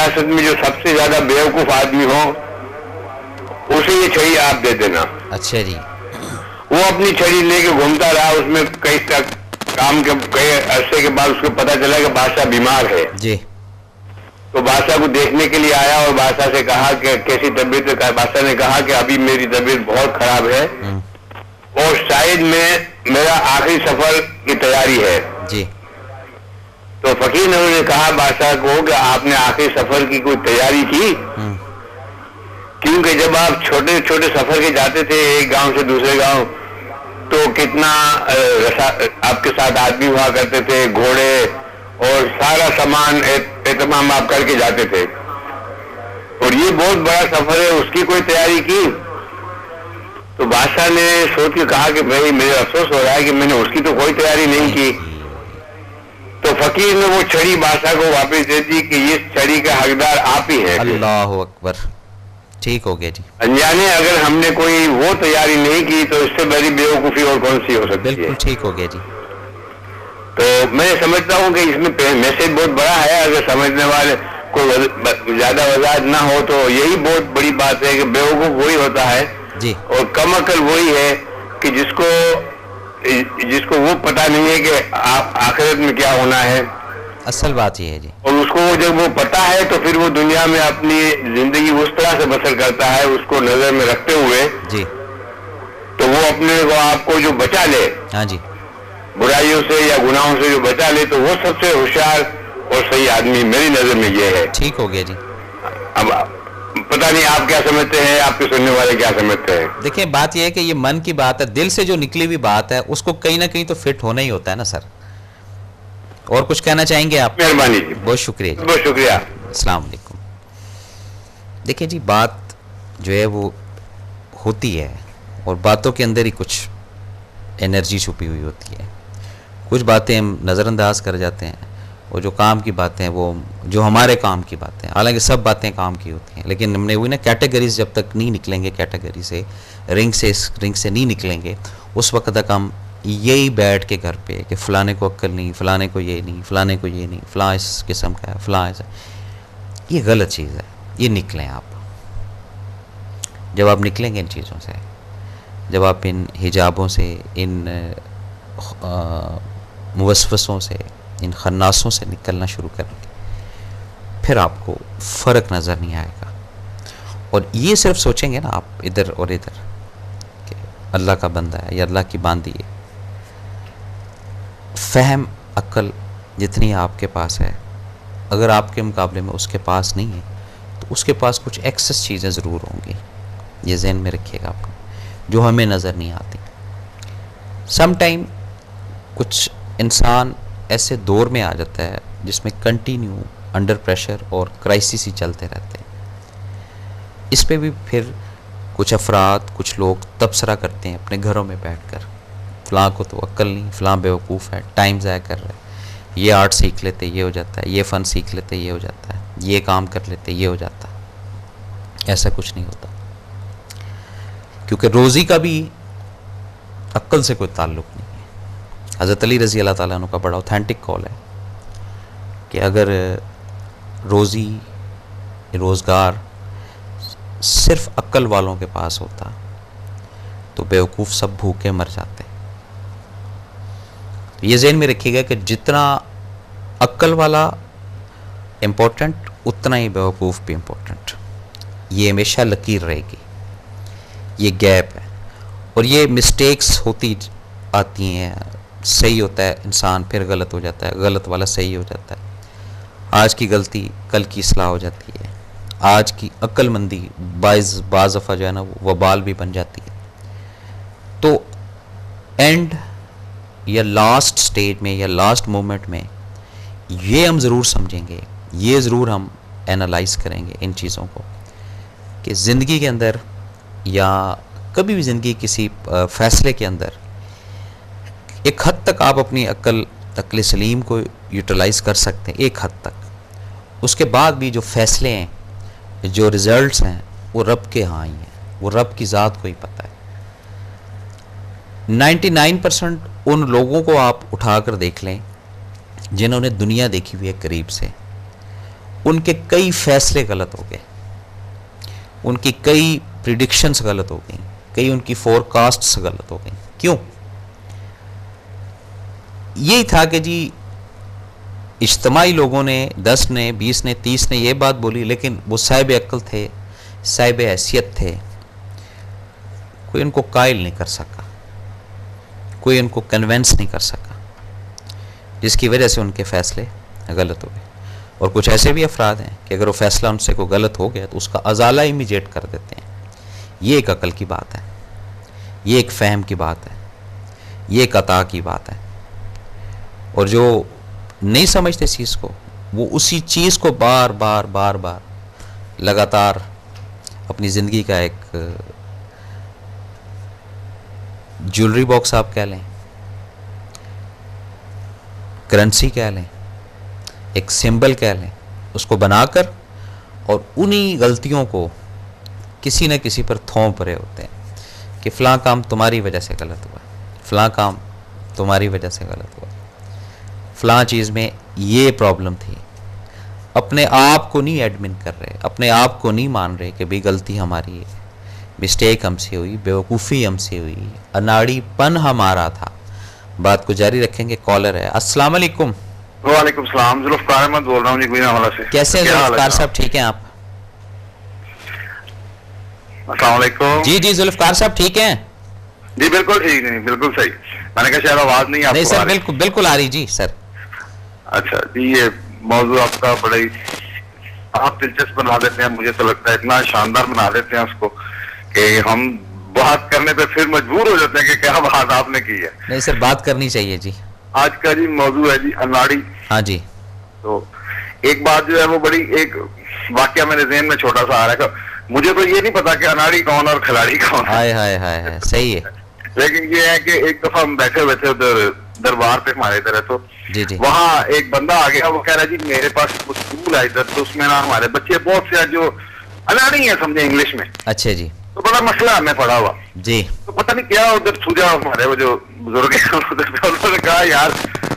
रियासत में जो सबसे ज्यादा बेवकूफ आदमी हो उसे ये छड़ी आप दे देना। अच्छा जी। वो अपनी छड़ी लेके घूमता रहा, उसमें कई अरसे के बाद उसको पता चला कि बादशाह बीमार है जी। तो बादशाह को देखने के लिए आया और बादशाह से कहा कि कैसी तबीयत है। बादशाह ने कहा कि अभी मेरी तबीयत बहुत खराब है और शायद मेरा आखिरी सफर की तैयारी है जी। तो फकीर ने उन्हें कहा बादशाह को कि आपने आखिरी सफर की कोई तैयारी की? क्योंकि जब आप छोटे छोटे सफर के जाते थे एक गांव से दूसरे गांव तो कितना आपके साथ आदमी हुआ करते थे, घोड़े और सारा सामान एहतमाम आप करके जाते थे और ये बहुत बड़ा सफर है, उसकी कोई तैयारी की? तो बादशाह ने सोच के कहा कि भाई मुझे अफसोस हो रहा है कि मैंने उसकी तो कोई तैयारी नहीं की। तो फकीर ने वो छड़ी बादशाह को वापस दे दी कि ये छड़ी का हकदार आप ही हैं। अल्लाह अकबर। ठीक हो गया जी। अनजाने अगर हमने कोई वो तैयारी नहीं की तो इससे बड़ी बेवकूफी और कौन सी हो सकती है। बिल्कुल ठीक हो गया जी। तो मैं समझता हूँ कि इसमें मैसेज बहुत बड़ा है। अगर समझने वाले कोई ज्यादा वजाहत ना हो तो यही बहुत बड़ी बात है कि बेवकूफ वही होता है जी और कम अकल वही है कि जिसको वो पता नहीं है कि आखिरत में क्या होना है। असल बात ये है जी। और उसको जब वो पता है तो फिर वो दुनिया में अपनी जिंदगी उस तरह से बसर करता है उसको नजर में रखते हुए जी। तो वो अपने को आपको जो बचा ले, हाँ जी, बुराइयों से या गुनाहों से जो बचा ले तो वो सबसे होशियार और सही आदमी मेरी नजर में ये है। ठीक हो गया जी। अब पता नहीं आप क्या समझते हैं, आपके सुनने वाले क्या समझते हैं। देखिए बात यह है कि ये मन की बात है, दिल से जो निकली हुई बात है उसको कहीं ना कहीं तो फिट होना ही होता है ना सर। और कुछ कहना चाहेंगे आप? मेहरबानी जी। बहुत शुक्रिया जी। बहुत शुक्रिया। अस्सलाम वालेकुम। देखिए जी बात जो है वो होती है और बातों के अंदर ही कुछ एनर्जी छुपी हुई होती है। कुछ बातें हम नज़रअंदाज कर जाते हैं और जो काम की बातें हैं वो जो हमारे काम की बातें हैं, हालांकि सब बातें काम की होती हैं लेकिन हमने वही ना कैटेगरीज जब तक नहीं निकलेंगे, कैटेगरी से रिंग से नहीं निकलेंगे उस वक्त तक हम यही बैठ के घर पे कि फ़लाने को अक्ल नहीं, फ़लाने को ये नहीं, फ़लाने को ये नहीं, फ़लाँ इस किस्म का है, फ़लाँ ऐसा। ये गलत चीज़ है। ये निकलें आप। जब आप निकलेंगे इन चीज़ों से, जब आप इन हिजाबों से, इन मुवस्वसों से, इन खन्नासों से निकलना शुरू करेंगे फिर आपको फ़र्क नज़र नहीं आएगा। और ये सिर्फ सोचेंगे ना आप इधर और इधर कि अल्लाह का बंदा है या अल्लाह की बांदी है। फ़हम अक्ल जितनी आपके पास है अगर आपके मुकाबले में उसके पास नहीं है तो उसके पास कुछ एक्सेस चीज़ें ज़रूर होंगी। ये ज़हन में रखिएगा आपने, जो हमें नज़र नहीं आती। सम टाइम कुछ इंसान ऐसे दौर में आ जाता है जिसमें कंटिन्यू अंडर प्रेशर और क्राइसिस ही चलते रहते हैं। इस पे भी फिर कुछ अफराद, कुछ लोग तबसरा करते हैं अपने घरों में बैठकर, फ़लाँ को तो अक्ल नहीं, फ़लाँ बेवकूफ़ है, टाइम ज़ाया कर रहा है, ये आर्ट सीख लेते ये हो जाता है, ये फ़न सीख लेते ये हो जाता है, ये काम कर लेते ये हो जाता है। ऐसा कुछ नहीं होता, क्योंकि रोज़ी का भी अक्ल से कोई ताल्लुक़ नहीं है। हज़रत अली रज़ी अल्लाह ताला अन्हु का बड़ा ऑथेंटिक कॉल है कि अगर रोज़ी, रोज़गार सिर्फ अक्ल वालों के पास होता तो बेवकूफ़ सब भूखे मर जाते। ये ज़हन में रखिएगा कि जितना अक्ल वाला इम्पोर्टेंट उतना ही बेवकूफ़ भी इम्पोर्टेंट। ये हमेशा लकीर रहेगी, ये गैप है। और ये मिस्टेक्स होती आती हैं, सही होता है इंसान फिर गलत हो जाता है, गलत वाला सही हो जाता है। आज की गलती कल की इस्लाह हो जाती है, आज की अक्लमंदी बाज़ दफ़ा जो है ना वो वबाल भी बन जाती है। तो एंड या लास्ट स्टेज में या लास्ट मोमेंट में ये हम ज़रूर समझेंगे, ये ज़रूर हम एनालाइज़ करेंगे इन चीज़ों को कि ज़िंदगी के अंदर या कभी भी ज़िंदगी किसी फ़ैसले के अंदर एक हद तक आप अपनी अक्ल सलीम को यूटिलाइज़ कर सकते हैं, एक हद तक। उसके बाद भी जो फ़ैसले हैं, जो रिज़ल्ट्स हैं, वो रब के यहाँ ही हैं, वो रब की ज़ात को ही पता है। 99% उन लोगों को आप उठा कर देख लें जिन्होंने दुनिया देखी हुई है करीब से, उनके कई फैसले गलत हो गए, उनकी कई प्रिडिक्शंस गलत हो गई, कई उनकी फोरकास्ट्स गलत हो गई। क्यों? यही था कि जी इज्तिमाई लोगों ने 10 ने 20 ने 30 ने ये बात बोली, लेकिन वो साहिब अक्ल थे, साहिब हैसियत थे, कोई उनको कायल नहीं कर सका, कोई उनको कन्वेंस नहीं कर सका, जिसकी वजह से उनके फैसले गलत हो गए। और कुछ ऐसे भी अफराद हैं कि अगर वो फैसला उनसे कोई गलत हो गया तो उसका अजाला इमीडिएट कर देते हैं। ये एक अकल की बात है, ये एक फ़हम की बात है, ये एक अता की बात है। और जो नहीं समझते इस चीज़ को, वो उसी चीज़ को बार बार बार बार लगातार अपनी ज़िंदगी का एक ज्वेलरी बॉक्स आप कह लें, करेंसी कह लें, एक सिंबल कह लें, उसको बनाकर और उन्हीं गलतियों को किसी न किसी पर थोप रहे होते हैं कि फ़लाँ काम तुम्हारी वजह से गलत हुआ, फ़लाँ काम तुम्हारी वजह से गलत हुआ, फ़लाँ चीज़ में ये प्रॉब्लम थी। अपने आप को नहीं एडमिन कर रहे, अपने आप को नहीं मान रहे कि भाई गलती हमारी है, मिस्टेक हमसे हुई, बेवकूफ़ी हमसे हुई, अनाड़ीपन हमारा था। बात को जारी रखेंगे। कॉलर है। अस्सलाम वालेकुम। वालेकुम सलाम। जुल्फ़कार अहमद बोल रहा हूँ जी गुजरांवाला से। कैसे हैं जुल्फ़कार साहब? ठीक हैं आप? अस्सलाम वालेकुम। जी जी जुल्फ़कार साहब ठीक हैं? जी बिल्कुल ठीक है, बिल्कुल सही। मैंने कहा शायद आवाज नहीं आपको नहीं सर, बिल्कुल बिल्कुल आ रही जी सर। अच्छा जी, ये मौजूद आपका बड़ा ही आप दिलचस्प बना देते हैं, मुझे तो लगता है इतना शानदार बना देते हैं उसको कि हम बात करने पे फिर मजबूर हो जाते हैं कि क्या बात आपने की है। नहीं सर, बात करनी चाहिए जी। आज का जी मौजूद है जी अनाड़ी। हाँ जी। तो एक बात जो है वो बड़ी एक वाकया मेरे ज़हन में छोटा सा आ रहा है। मुझे तो ये नहीं पता कि अनाड़ी कौन और खिलाड़ी कौन है। हाय हाय हाय हाय, सही है। लेकिन ये है कि एक दफा हम बैठे हुए थे उधर दरबार पे हमारे इधर है, तो जी जी। वहाँ एक बंदा आ गया, वो कह रहा है जी मेरे पास कुछ स्कूल है इधर, तो उसमें ना हमारे बच्चे बहुत से जो अनाड़ी है समझे इंग्लिश में। अच्छा जी। तो बड़ा मसला हमें पड़ा हुआ जी। तो पता नहीं क्या उधर सूझा हमारे वो जो बुजुर्ग हैं उन्होंने कहा यार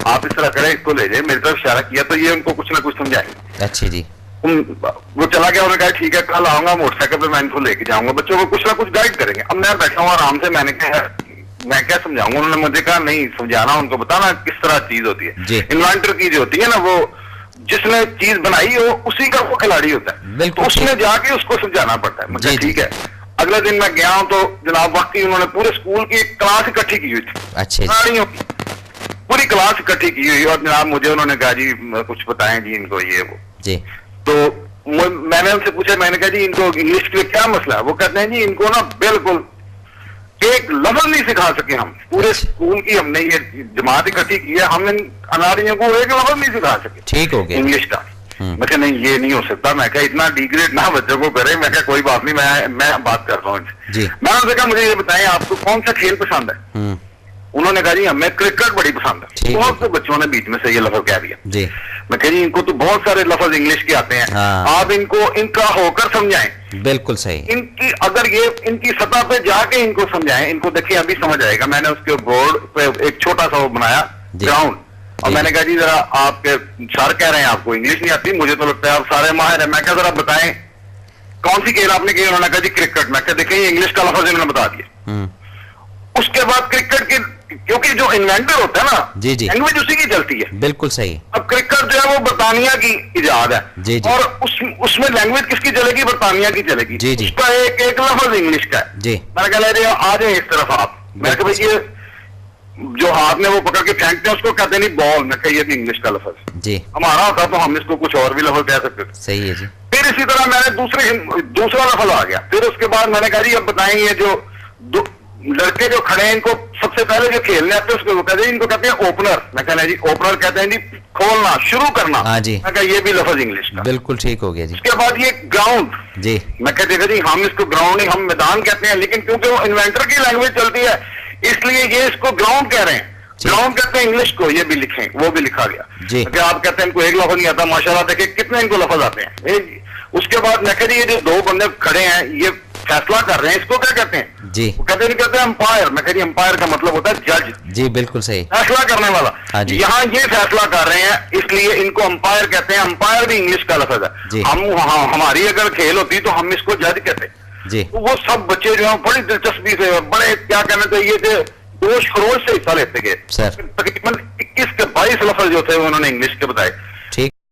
आप इस तरह करें, इसको ले जाए। मेरी तरफ इशारा किया तो ये उनको कुछ ना कुछ समझाएंगे। अच्छा जी। वो चला गया, उन्होंने कहा ठीक है कल आऊंगा मोटरसाइकिल पे, मैं इनको लेके जाऊंगा, बच्चों को कुछ ना कुछ गाइड करेंगे। अब मैं बैठा हूँ आराम से, मैंने कहा मैं क्या समझाऊंगा। उन्होंने मुझे कहा नहीं समझाना, उनको बताना किस तरह चीज होती है। इन्वेंटर की जो होती है ना, वो जिसने चीज बनाई हो उसी का वो खिलाड़ी होता है, तो उसने जाके उसको समझाना पड़ता है। मुझे ठीक है। अगले दिन मैं गया हूं तो जनाब वाकई उन्होंने पूरे स्कूल की एक क्लास इकट्ठी की हुई थी। अच्छा। पूरी क्लास इकट्ठी की हुई, और जनाब मुझे उन्होंने कहा जी कुछ बताएं जी इनको ये वो जी। तो मैंने उनसे पूछा, मैंने कहा जी इनको इंग्लिश के लिए क्या मसला है। वो कहते हैं जी इनको ना बिल्कुल एक लफ्ज नहीं सिखा सके हम, पूरे स्कूल की हमने ये जमात इकट्ठी की है, हमने अनाड़ियों को एक लफ्ज नहीं सिखा सके ठीक हो गया इंग्लिश का। मैं कहा नहीं ये नहीं हो सकता। मैं कहा इतना डिग्रेड ना बच्चों को करे। मैं कहा कोई बात नहीं, मैं बात कर रहा हूँ इनसे। मैं उनसे कहा मुझे ये बताएं आपको कौन सा खेल पसंद है। उन्होंने कहा जी हमें क्रिकेट बड़ी पसंद है। बहुत से बच्चों ने बीच में से ये लफ्ज कह दिया जी। मैं कह जी इनको तो बहुत सारे लफ्ज इंग्लिश के आते हैं। आप इनको इनका होकर समझाएं। बिल्कुल सही। इनकी अगर ये इनकी सतह पे जाके इनको समझाएं, इनको देखिए अभी समझ आएगा। मैंने उसके बोर्ड पे एक छोटा सा वो बनाया ग्राउंड, और मैंने कहा जी जरा आपके सर कह रहे हैं आपको इंग्लिश नहीं आती, मुझे तो लगता है आप सारे माहिर हैं। मैं कहा जरा बताएं कौन सी खेल आपने की। उन्होंने कहा जी क्रिकेट। मैं कहा देखिए इंग्लिश का लफ्ज इन्होंने बता दिया। उसके बाद क्रिकेट की, क्योंकि जो इन्वेंटर होता है ना जी जी, लैंग्वेज उसी की चलती है। बिल्कुल सही। अब क्रिकेट जो है वो बरतानिया की इजाद है जी जी। और उसमें लैंग्वेज किसकी चलेगी? बरतानिया की चलेगी जी जी। उसका एक लफ्ज इंग्लिश का है जी। मैंने कहा आ जाए इस तरफ आप। मैंने कहा भाई ये जो हाथ में वो पकड़ के फेंकते हैं उसको कहते नहीं बॉल। मैं कहा ये भी इंग्लिश का लफ्ज जी। हमारा होता तो हम इसको कुछ और भी लफ्ज कह सकते थे। सही है जी। फिर इसी तरह मैंने दूसरा लफ्ज आ गया। फिर उसके बाद मैंने कहा जी अब बताएंगे जो लड़के जो खड़े हैं इनको सबसे पहले जो खेलने आते हैं उसको कहते हैं, इनको कहते हैं ओपनर। मैं कहना जी ओपनर कहते हैं जी खोलना, शुरू करना। हाँ जी। मैं कहा ये भी लफ्ज इंग्लिश का। बिल्कुल ठीक हो गया जी। उसके बाद ये ग्राउंड जी। मैं कहते देखा जी हम इसको ग्राउंड नहीं हम मैदान कहते हैं, लेकिन क्योंकि वो इन्वेंटर की लैंग्वेज चलती है इसलिए ये इसको ग्राउंड कह रहे हैं। ग्राउंड कहते हैं इंग्लिश को, ये भी लिखें, वो भी लिखा गया जी। कि आप कहते हैं इनको एक लफ्ज नहीं आता, माशाल्लाह देखिए कितने इनको लफ्ज आते हैं। उसके बाद मैं कह रही, ये जो दो बंदे खड़े हैं ये फैसला कर रहे हैं, इसको क्या कहते हैं? जी। वो कहते हैं अंपायर। मैं कह रही अंपायर का मतलब होता है जज। जी बिल्कुल सही। फैसला करने वाला। हाँ जी। यहाँ ये फैसला कर रहे हैं, इसलिए इनको अंपायर कहते हैं। अंपायर भी इंग्लिश का लफ्ज जी। है। हमारी अगर खेल होती तो हम इसको जज कहते हैं। जी। तो वो सब बच्चे जो है बड़ी दिलचस्पी से, बड़े क्या कहना चाहिए थे, जोश खरोश से हिस्सा लेते गए। सर। तकरीबन 21 के 22 लफ्ज जो थे उन्होंने इंग्लिश के बताए।